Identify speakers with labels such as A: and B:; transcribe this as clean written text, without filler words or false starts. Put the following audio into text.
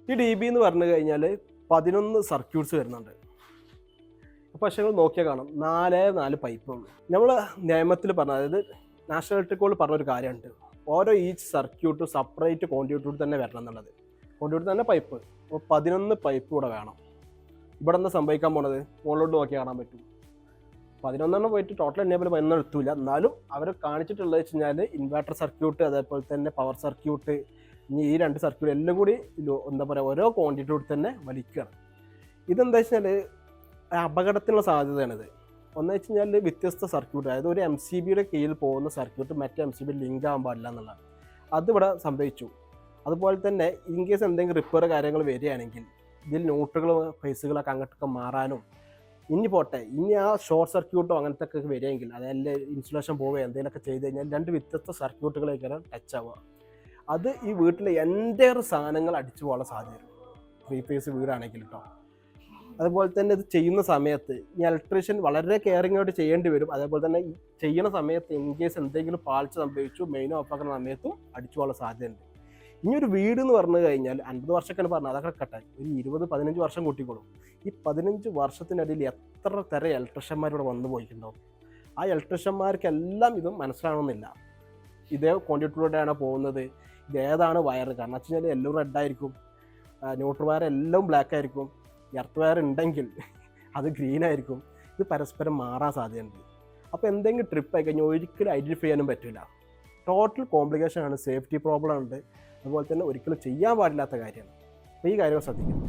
A: ഈ D B എന്ന് പറഞ്ഞു കഴിഞ്ഞാൽ 11 സർക്യൂട്ട്സ് വരുന്നുണ്ട്. പക്ഷേ നിങ്ങൾ നോക്കിയാൽ കാണാം 4 പൈപ്പുള്ളൂ. നമ്മൾ നിയമത്തിൽ പറഞ്ഞ, അതായത് നാഷണൽ ഇലക്ട്രിക് ബോർഡ് പറഞ്ഞൊരു കാര്യമുണ്ട്, ഓരോ ഈച്ച് സർക്യൂട്ട് സെപ്പറേറ്റ് കോൺട്രിബ്യൂട്ടർ തന്നെ വരണം എന്നുള്ളത്. കോൺട്രിബ്യൂട്ടർ തന്നെ പൈപ്പ്. അപ്പോൾ 11 പൈപ്പ് ഇവിടെ വേണം. ഇവിടെ എന്താ സംഭവിക്കാൻ പോണത്? മുകളിലോട്ട് നോക്കി കാണാൻ പറ്റും. 11 പോയിട്ട് ടോട്ടൽ എനേബിൾ 11 എടുത്തില്ല. എന്നാലും അവർ കാണിച്ചിട്ടുള്ളത് വെച്ച് കഴിഞ്ഞാൽ ഇൻവെർട്ടർ സർക്യൂട്ട്, അതേപോലെ തന്നെ പവർ സർക്യൂട്ട്, ഇനി ഈ 2 സർക്യൂട്ട് എല്ലാം കൂടി എന്താ പറയുക ഓരോ ക്വാണ്ടിറ്റിയോട് തന്നെ വലിക്കുകയാണ്. ഇതെന്താ വെച്ചാൽ അപകടത്തിനുള്ള സാധ്യതയാണിത്. ഒന്ന് വെച്ച് കഴിഞ്ഞാൽ വ്യത്യസ്ത സർക്യൂട്ട്, അതായത് ഒരു MCBയുടെ കീഴിൽ പോകുന്ന സർക്യൂട്ട് മറ്റേ MCB ലിങ്ക് ആകാൻ പാടില്ല എന്നുള്ളതാണ്. അതിവിടെ സംഭവിച്ചു. അതുപോലെ തന്നെ ഇൻ കേസ് എന്തെങ്കിലും റിപ്പയർ കാര്യങ്ങൾ വരികയാണെങ്കിൽ ഇതിൽ ന്യൂട്രലുകൾ ഫേസുകളൊക്കെ അങ്ങോട്ടൊക്കെ മാറാനും, ഇനി പോട്ടെ ഇനി ആ ഷോർട്ട് സർക്യൂട്ടോ അങ്ങനത്തെ ഒക്കെ വരികയെങ്കിൽ, അതായത് ഇൻസുലേഷൻ പോവുക എന്തെങ്കിലുമൊക്കെ ചെയ്ത് കഴിഞ്ഞാൽ 2 വ്യത്യസ്ത സർക്യൂട്ടുകളേക്കാണ് ടച്ച് ആവുക. അത് ഈ വീട്ടിലെ എൻ്റെ സാധനങ്ങൾ അടിച്ചു പോകാനുള്ള സാധ്യതയുണ്ട്, 3 ഫേസ് വീടാണെങ്കിൽ കേട്ടോ. അതുപോലെ തന്നെ ഇത് ചെയ്യുന്ന സമയത്ത് ഈ ഇലക്ട്രീഷ്യൻ വളരെ കെയറിങ്ങോട്ട് ചെയ്യേണ്ടി വരും. അതേപോലെ തന്നെ ചെയ്യുന്ന സമയത്ത് ഇൻ കേസ് എന്തെങ്കിലും പാളിച്ച സംഭവിച്ചു മെയിൻ ഓഫാക്കുന്ന സമയത്തും അടിച്ചു പോകാനുള്ള സാധ്യതയുണ്ട്. ഇനി ഒരു വീട് എന്ന് പറഞ്ഞു കഴിഞ്ഞാൽ 50 വർഷമൊക്കെയാണ് പറഞ്ഞത്, അതൊക്കെ കട്ടെ ഒരു 20-15 വർഷം കൂട്ടിക്കോളും. ഈ 15 വർഷത്തിനിടയിൽ എത്ര തരം ഇലക്ട്രീഷ്യന്മാരിവിടെ വന്നു പോയിട്ടുണ്ടാവും. ആ ഇലക്ട്രീഷ്യന്മാർക്കെല്ലാം ഇതും മനസ്സിലാവണമെന്നില്ല. ഇതേ കോൺട്രിബ്യൂട്ടറിലൂടെയാണ് പോകുന്നത്, ഇതേതാണ് വയർ. കാരണം വെച്ച് കഴിഞ്ഞാൽ എല്ലാം റെഡായിരിക്കും, ന്യൂട്രൽ വയർ എല്ലാം ബ്ലാക്ക് ആയിരിക്കും, എർത്ത് വയർ ഉണ്ടെങ്കിൽ അത് ഗ്രീൻ ആയിരിക്കും. ഇത് പരസ്പരം മാറാൻ സാധ്യതയുണ്ട്. അപ്പോൾ എന്തെങ്കിലും ട്രിപ്പ് ആയി കഴിഞ്ഞാൽ ഒരിക്കലും ഐഡൻറ്റിഫൈ ചെയ്യാനും പറ്റില്ല. ടോട്ടൽ കോംപ്ലിക്കേഷൻ ആണ്, സേഫ്റ്റി പ്രോബ്ലം ഉണ്ട്, അതുപോലെ തന്നെ ഒരിക്കലും ചെയ്യാൻ പാടില്ലാത്ത കാര്യമാണ്. അപ്പോൾ ഈ കാര്യം ശ്രദ്ധിക്കണം.